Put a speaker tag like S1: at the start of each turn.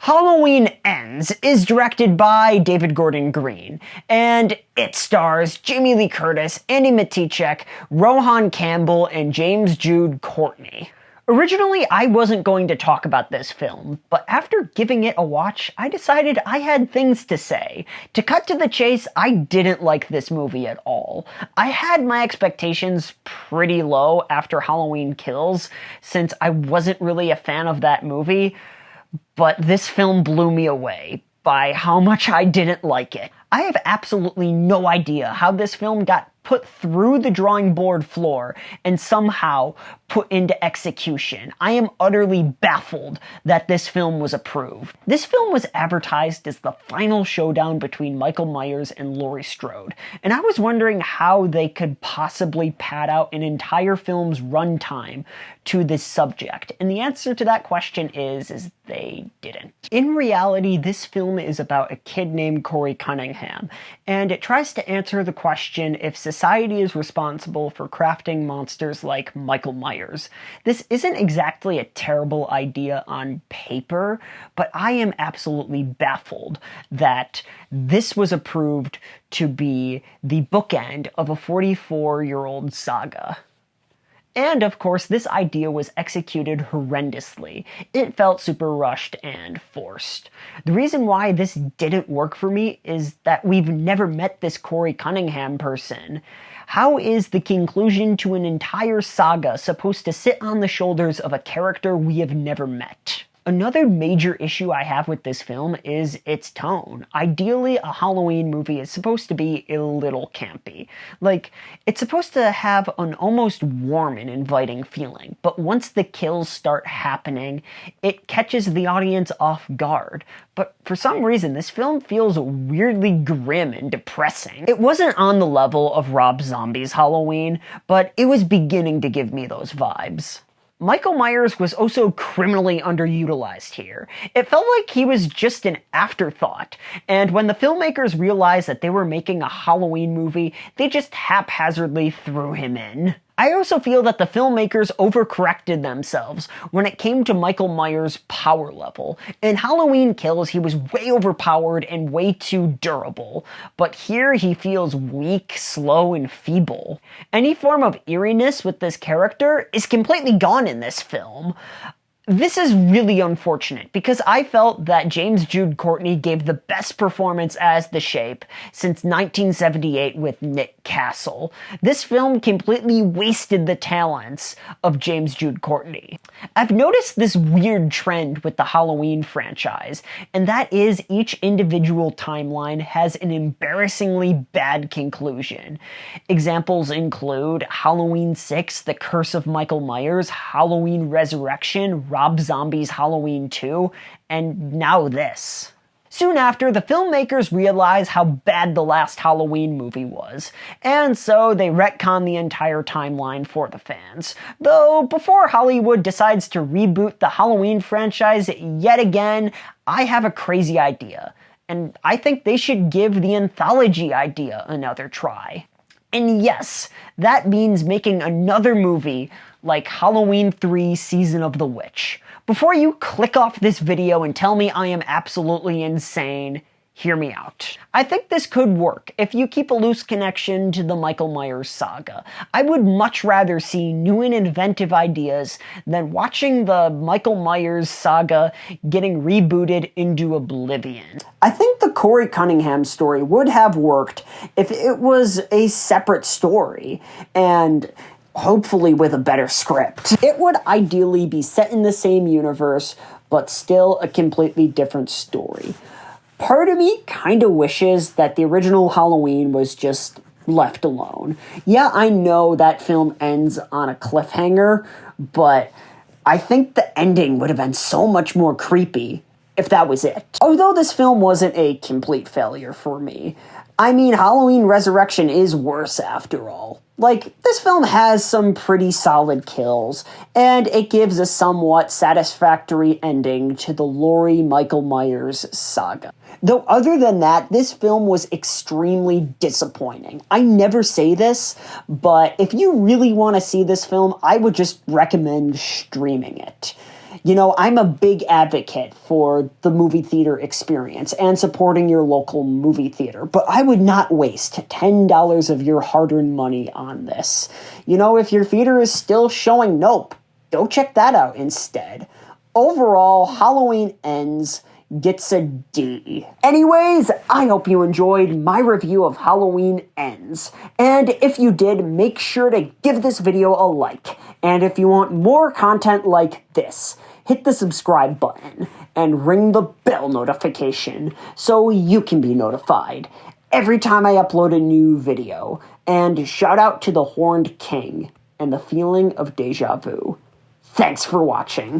S1: Halloween Ends is directed by David Gordon Green, and it stars Jamie Lee Curtis, Andy Matichak, Rohan Campbell, and James Jude Courtney. Originally, I wasn't going to talk about this film, but after giving it a watch, I decided I had things to say. To cut to the chase, I didn't like this movie at all. I had my expectations pretty low after Halloween Kills, since I wasn't really a fan of that movie, but this film blew me away by how much I didn't like it. I have absolutely no idea how this film got put through the drawing board floor and somehow put into execution. I am utterly baffled that this film was approved. This film was advertised as the final showdown between Michael Myers and Laurie Strode, and I was wondering how they could possibly pad out an entire film's runtime to this subject, and the answer to that question is they didn't. In reality, this film is about a kid named Corey Cunningham, and it tries to answer the question if society is responsible for crafting monsters like Michael Myers. This isn't exactly a terrible idea on paper, but I am absolutely baffled that this was approved to be the bookend of a 44-year-old saga. And of course, this idea was executed horrendously. It felt super rushed and forced. The reason why this didn't work for me is that we've never met this Corey Cunningham person. How is the conclusion to an entire saga supposed to sit on the shoulders of a character we have never met? Another major issue I have with this film is its tone. Ideally, a Halloween movie is supposed to be a little campy. Like, it's supposed to have an almost warm and inviting feeling, but once the kills start happening, it catches the audience off guard. But for some reason, this film feels weirdly grim and depressing. It wasn't on the level of Rob Zombie's Halloween, but it was beginning to give me those vibes. Michael Myers was also criminally underutilized here. It felt like he was just an afterthought, and when the filmmakers realized that they were making a Halloween movie, they just haphazardly threw him in. I also feel that the filmmakers overcorrected themselves when it came to Michael Myers' power level. In Halloween Kills, he was way overpowered and way too durable, but here he feels weak, slow, and feeble. Any form of eeriness with this character is completely gone in this film. This is really unfortunate, because I felt that James Jude Courtney gave the best performance as the Shape since 1978 with Nick Castle. This film completely wasted the talents of James Jude Courtney. I've noticed this weird trend with the Halloween franchise, and that is each individual timeline has an embarrassingly bad conclusion. Examples include Halloween 6, The Curse of Michael Myers, Halloween Resurrection, Rob Zombie's Halloween 2, and now this. Soon after, the filmmakers realized how bad the last Halloween movie was, and so they retcon the entire timeline for the fans. Though, before Hollywood decides to reboot the Halloween franchise yet again, I have a crazy idea, and I think they should give the anthology idea another try. And yes, that means making another movie like Halloween 3 Season of the Witch. Before you click off this video and tell me I am absolutely insane, hear me out. I think this could work if you keep a loose connection to the Michael Myers saga. I would much rather see new and inventive ideas than watching the Michael Myers saga getting rebooted into oblivion. I think the Corey Cunningham story would have worked if it was a separate story, and hopefully with a better script. It would ideally be set in the same universe, but still a completely different story. Part of me kind of wishes that the original Halloween was just left alone. Yeah, I know that film ends on a cliffhanger, but I think the ending would have been so much more creepy if that was it. Although this film wasn't a complete failure for me, I mean, Halloween Resurrection is worse after all. Like, this film has some pretty solid kills, and it gives a somewhat satisfactory ending to the Laurie Michael Myers saga. Though other than that, this film was extremely disappointing. I never say this, but if you really want to see this film, I would just recommend streaming it. You know, I'm a big advocate for the movie theater experience and supporting your local movie theater, but I would not waste $10 of your hard-earned money on this. You know, if your theater is still showing Nope, go check that out instead. Overall, Halloween Ends gets a D. Anyways, I hope you enjoyed my review of Halloween Ends. And if you did, make sure to give this video a like. And if you want more content like this, hit the subscribe button and ring the bell notification so you can be notified every time I upload a new video. And shout out to the Horned King and the feeling of deja vu. Thanks for watching.